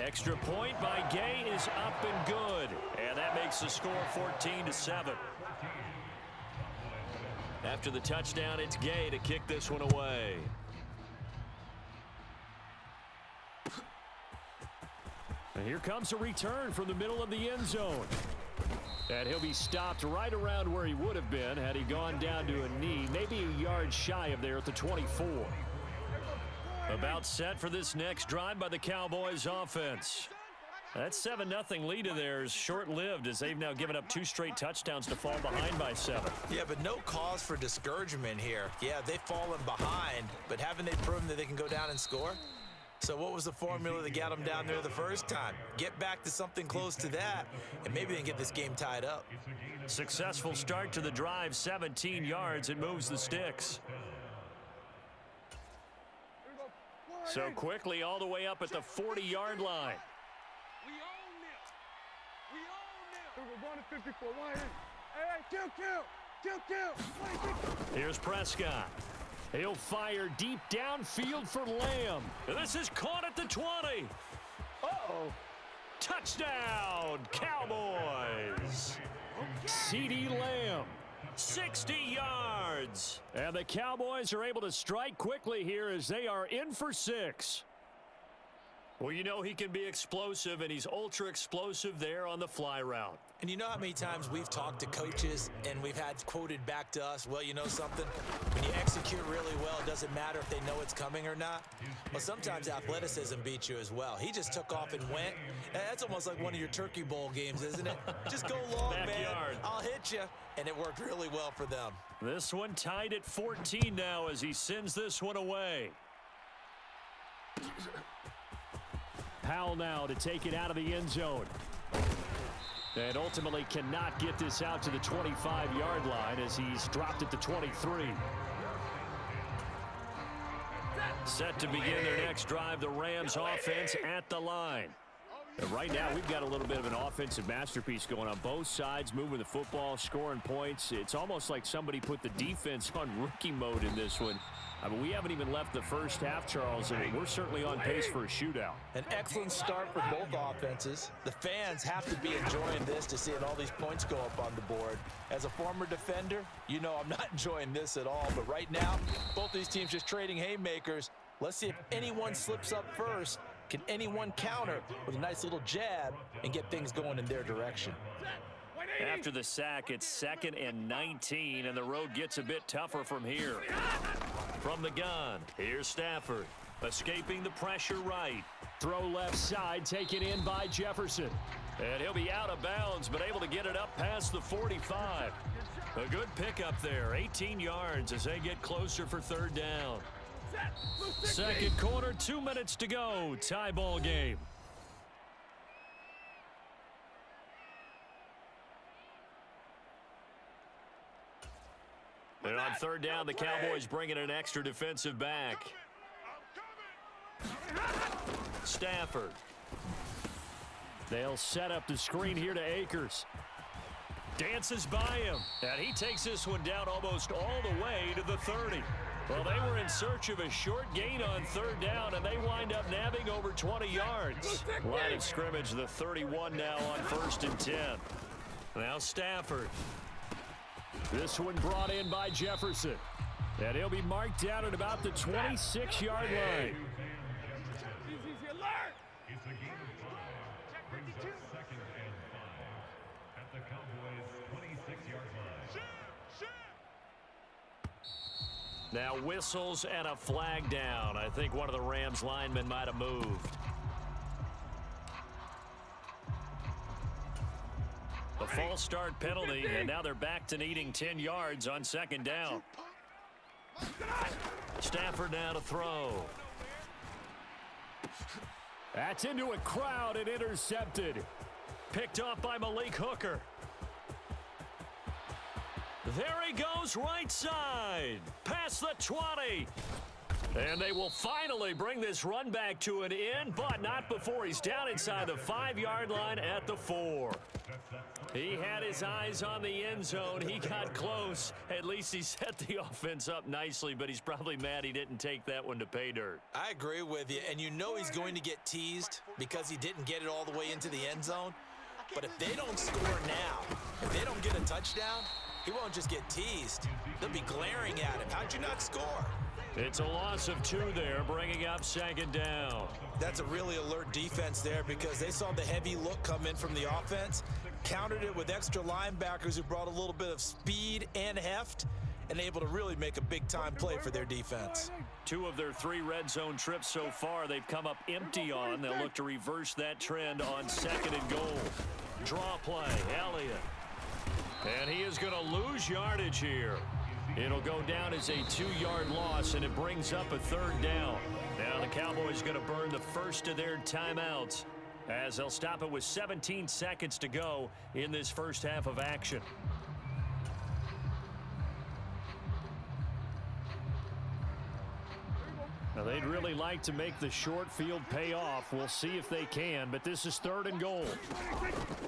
Extra point by Gay is up and good. And that makes the score 14-7. After the touchdown, it's Gay to kick this one away. And here comes a return from the middle of the end zone. And he'll be stopped right around where he would have been had he gone down to a knee, maybe a yard shy of there at the 24. About set for this next drive by the Cowboys offense. That 7-0 lead of theirs short-lived as they've now given up 2 straight touchdowns to fall behind by 7. Yeah, but no cause for discouragement here. Yeah, they've fallen behind, but haven't they proven that they can go down and score? So what was the formula that got them down there the first time? Get back to something close to that, and maybe they can get this game tied up. Successful start to the drive, 17 yards. It moves the sticks. So quickly all the way up at the 40-yard line. Here's Prescott. He'll fire deep downfield for Lamb. And this is caught at the 20. Uh-oh. Touchdown, Cowboys. CeeDee Lamb, 60 yards. And the Cowboys are able to strike quickly here as they are in for 6. Well, you know he can be explosive, and he's ultra-explosive there on the fly route. And you know how many times we've talked to coaches and we've had quoted back to us, well, you know something? When you execute really well, it doesn't matter if they know it's coming or not. Well, sometimes athleticism beats you as well. He just took off and went. That's almost like one of your Turkey Bowl games, isn't it? Just go long, man. I'll hit you. And it worked really well for them. This one tied at 14 now as he sends this one away. Powell now to take it out of the end zone. And ultimately cannot get this out to the 25-yard line as he's dropped it to 23. Set to begin their next drive, the Rams offense at the line. And right now, we've got a little bit of an offensive masterpiece going on both sides, moving the football, scoring points. It's almost like somebody put the defense on rookie mode in this one. I mean, we haven't even left the first half, Charles, and we're certainly on pace for a shootout. An excellent start for both offenses. The fans have to be enjoying this to see all these points go up on the board. As a former defender, you know I'm not enjoying this at all. But right now, both these teams just trading haymakers. Let's see if anyone slips up first. Can anyone counter with a nice little jab and get things going in their direction? After the sack, it's 2nd and 19, and the road gets a bit tougher from here. From the gun, here's Stafford. Escaping the pressure right. Throw left side, taken in by Jefferson. And he'll be out of bounds, but able to get it up past the 45. A good pickup there, 18 yards as they get closer for 3rd down. Second quarter, 2 minutes to go. Tie ball game. And on 3rd down, the Cowboys bringing an extra defensive back. Stafford. They'll set up the screen here to Akers. Dances by him. And he takes this one down almost all the way to the 30. Well, they were in search of a short gain on 3rd down, and they wind up nabbing over 20 yards. Line of scrimmage, the 31 now on 1st and 10. Now Stafford. This one brought in by Jefferson. And he'll be marked down at about the 26-yard line. It's a game of 5. Brings up 2nd and 5 at the Cowboys' 26-yard line. Now whistles and a flag down. I think one of the Rams linemen might have moved. A false start penalty, and now they're back to needing 10 yards on 2nd down. Stafford now to throw. That's into a crowd and intercepted. Picked off by Malik Hooker. There he goes right side. Past the 20. And they will finally bring this run back to an end, but not before he's down inside the 5-yard line at the 4. He had his eyes on the end zone. He got close. At least he set the offense up nicely, but he's probably mad he didn't take that one to pay dirt. I agree with you, and you know he's going to get teased because he didn't get it all the way into the end zone. But if they don't score now, if they don't get a touchdown, he won't just get teased. They'll be glaring at him. How'd you not score? It's a loss of 2 there, bringing up 2nd down. That's a really alert defense there because they saw the heavy look come in from the offense, countered it with extra linebackers who brought a little bit of speed and heft, and able to really make a big-time play for their defense. 2 of their 3 red zone trips so far they've come up empty on. They'll look to reverse that trend on 2nd and goal. Draw play, Elliott. And he is going to lose yardage here. It'll go down as a 2-yard loss, and it brings up a 3rd down. Now the Cowboys going to burn the first of their timeouts as they'll stop it with 17 seconds to go in this first half of action. Now they'd really like to make the short field pay off. We'll see if they can, but this is 3rd and goal.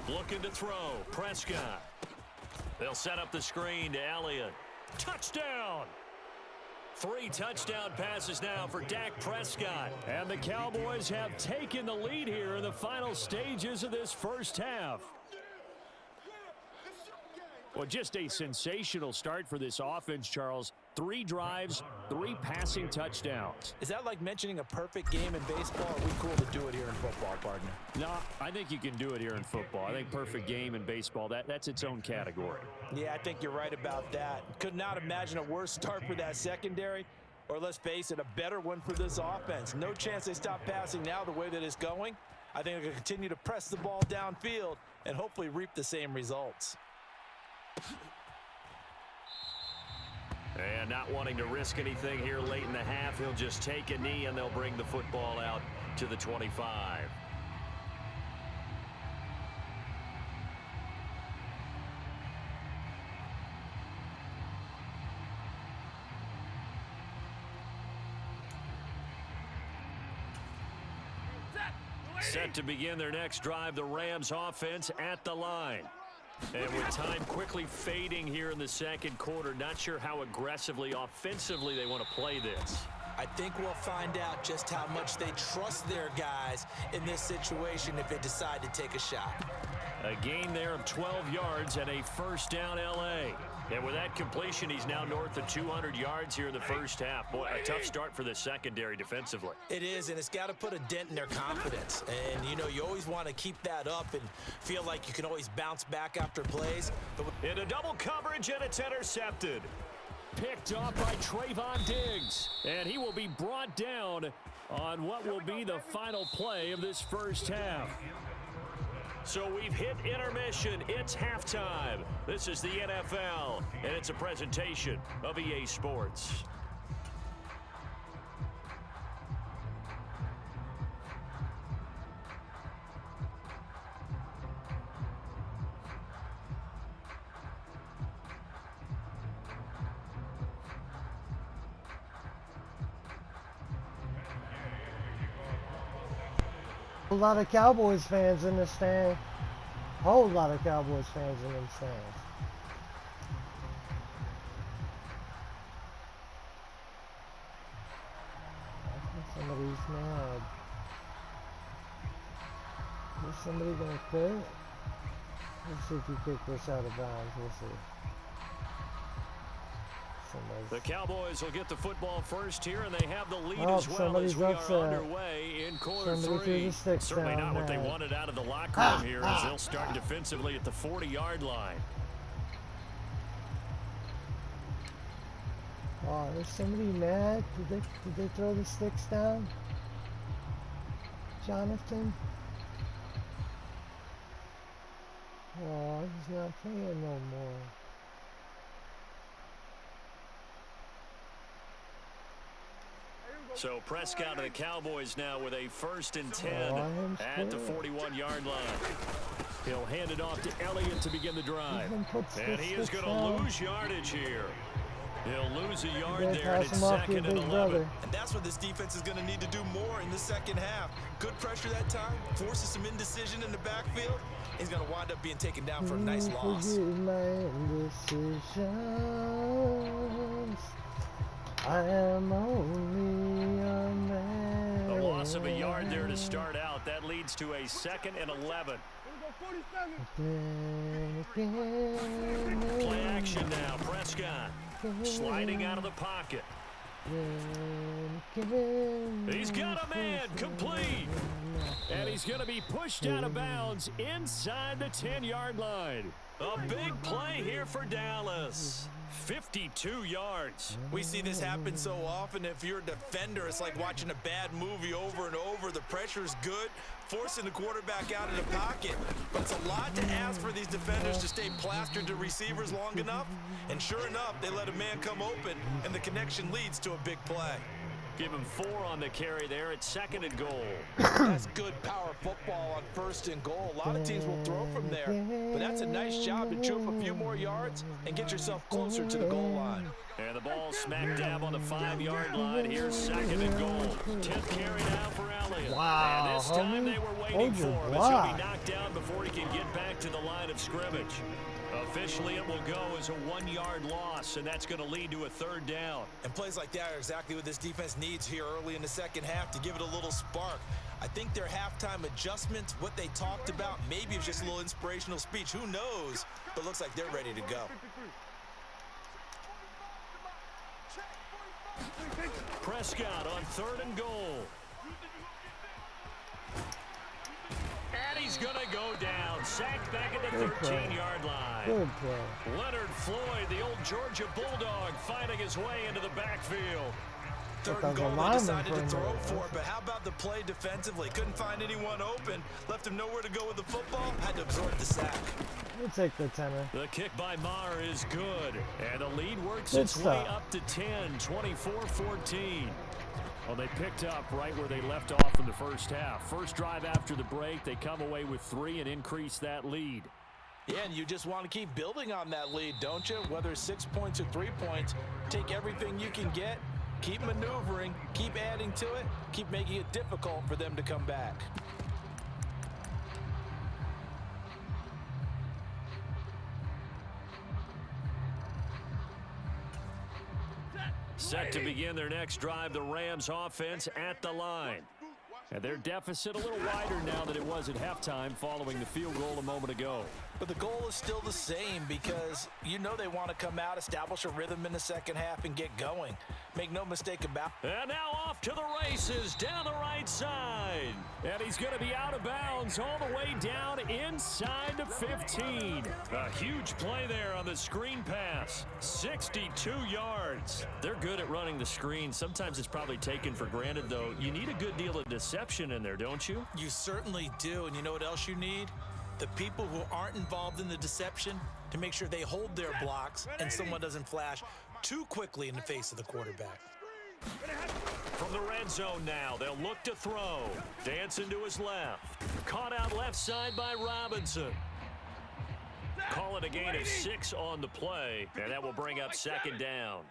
Looking to throw, Prescott. They'll set up the screen to Elliott. Touchdown! 3 touchdown passes now for Dak Prescott. And the Cowboys have taken the lead here in the final stages of this first half. Well, just a sensational start for this offense, Charles. 3 drives, 3 passing touchdowns. Is that like mentioning a perfect game in baseball? Or are we cool to do it here in football, partner? No, I think you can do it here in football. I think perfect game in baseball, that's its own category. Yeah, I think you're right about that. Could not imagine a worse start for that secondary, or let's face it, a better one for this offense. No chance they stop passing now the way that it's going. I think they'll continue to press the ball downfield and hopefully reap the same results. And not wanting to risk anything here late in the half, he'll just take a knee and they'll bring the football out to the 25. Set to begin their next drive, the Rams offense at the line. And with time quickly fading here in the second quarter, not sure how aggressively, offensively they want to play this. I think we'll find out just how much they trust their guys in this situation if they decide to take a shot. A gain there of 12 yards and a 1st down L.A. And with that completion, he's now north of 200 yards here in the first half. Boy, a tough start for the secondary defensively. It is, and it's got to put a dent in their confidence. And, you know, you always want to keep that up and feel like you can always bounce back after plays. But in a double coverage, and it's intercepted. Picked off by Trayvon Diggs. And he will be brought down on what will be the final play of this first half. So we've hit intermission. It's halftime. This is the NFL, and it's a presentation of EA Sports. A lot of Cowboys fans in the stand. Whole lot of Cowboys fans in the stands. I think somebody's mad. Is somebody gonna quit? Let's see if you kick this out of bounds. We'll see. The Cowboys will get the football first here, and they have the lead as well somebody's as we are upset. underway in quarter Somebody threw the 3. sticks Certainly down not what they there. wanted out of the locker room here as they'll start defensively at the 40-yard line. Oh, is somebody mad? Did they throw the sticks down? Jonathan? Oh, he's not playing no more. So Prescott of the Cowboys now with a 1st and 10 at the 41-yard line. He'll hand it off to Elliott to begin the drive. And he is going to lose yardage here. He'll lose a yard Don't there, and pass it's him off to your 2nd and big 11. brother. And that's what this defense is going to need to do more in the second half. Good pressure that time, forces some indecision in the backfield. He's going to wind up being taken down for a nice loss. Forget my indecisions. I am only a man. A loss of a yard there to start out. That leads to a 2nd and 11. Play action now. Prescott sliding out of the pocket. He's got a man complete. And he's going to be pushed out of bounds inside the 10-yard line. A big play here for Dallas. 52 yards. We see this happen so often. If you're a defender, it's like watching a bad movie over and over. The pressure is good, forcing the quarterback out of the pocket. But it's a lot to ask for these defenders to stay plastered to receivers long enough. And sure enough, they let a man come open, and the connection leads to a big play. Give him 4 on the carry there at 2nd and goal. That's good power football on 1st and goal. A lot of teams will throw from there, but that's a nice job to chew up a few more yards and get yourself closer to the goal line. And the ball smack dab on the 5-yard line. Here's 2nd and goal. 10th carry now for Elliott. Wow, And this time homie. they were waiting Hold for your him. As he'll block. be knocked down before he can get back to the line of scrimmage. Officially, it will go as a 1-yard loss, and that's going to lead to a 3rd down. And plays like that are exactly what this defense needs here early in the second half to give it a little spark. I think their halftime adjustments, what they talked about, maybe it's just a little inspirational speech. Who knows? But looks like they're ready to go. Prescott on 3rd and goal. And he's going to go down. Sacked back at the 13-yard line. Good play. Leonard Floyd, the old Georgia Bulldog, finding his way into the backfield. 3rd Thought and the goal, they lineman decided to framed throw it. for it, but how about the play defensively? Couldn't find anyone open, left him nowhere to go with the football, had to absorb the sack. We'll take the 10er. The kick by Maher is good, and the lead works Good its way stuff. up to 10, 24-14. Well, they picked up right where they left off in the first half. First drive after the break, they come away with 3 and increase that lead. Yeah, and you just want to keep building on that lead, don't you? Whether it's 6 points or 3 points, take everything you can get, keep maneuvering, keep adding to it, keep making it difficult for them to come back. Set to begin their next drive, the Rams offense at the line. And their deficit a little wider now than it was at halftime following the field goal a moment ago. But the goal is still the same because you know they want to come out, establish a rhythm in the second half, and get going. Make no mistake about it. And now off to the races down the right side. And he's going to be out of bounds all the way down inside the 15. A huge play there on the screen pass. 62 yards. They're good at running the screen. Sometimes it's probably taken for granted, though. You need a good deal of deception in there, don't you? You certainly do, and you know what else you need? The people who aren't involved in the deception to make sure they hold their blocks and someone doesn't flash too quickly in the face of the quarterback. From the red zone now, they'll look to throw. Dancing to his left. Caught out left side by Robinson. Call it a gain of 6 on the play, and that will bring up 2nd down.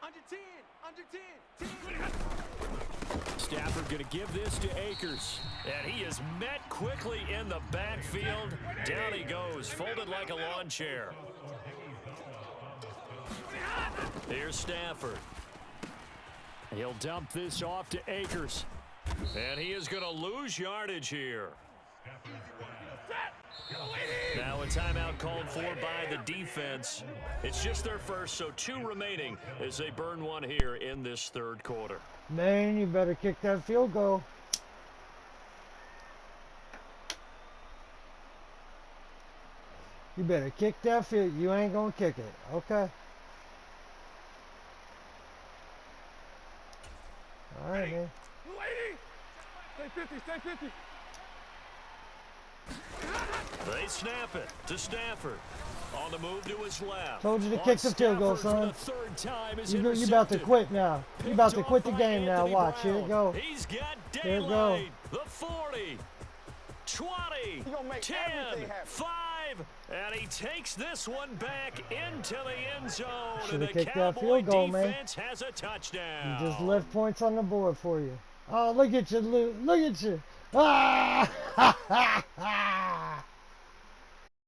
Under 10, under 10, 10. Stafford going to give this to Akers. And he is met quickly in the backfield. Down he goes, folded like a lawn chair. Here's Stafford. He'll dump this off to Akers. And he is going to lose yardage here. Now a timeout called for by the defense. It's just their first, so 2 remaining as they burn one here in this 3rd quarter. Man, you better kick that field goal. You better kick that field. You ain't gonna kick it, okay? All right, man. Stay 50, stay 50. They snap it to Stafford. On the move to his left. Told you to kick the field goal, son. For the 3rd time is You about to intercepted. quit now. You about to Picked quit the off by game now. Anthony Watch, here Brown. it go. He's got Here it go. daylight. The 40, 20, He gonna make 10, everything happen. 5, And he takes this one back into the end zone. Should've And the kicked that Cowboy field goal, man. defense has a touchdown. Just left points on the board for you. Oh, look at you, Luke. Look at you. Ah!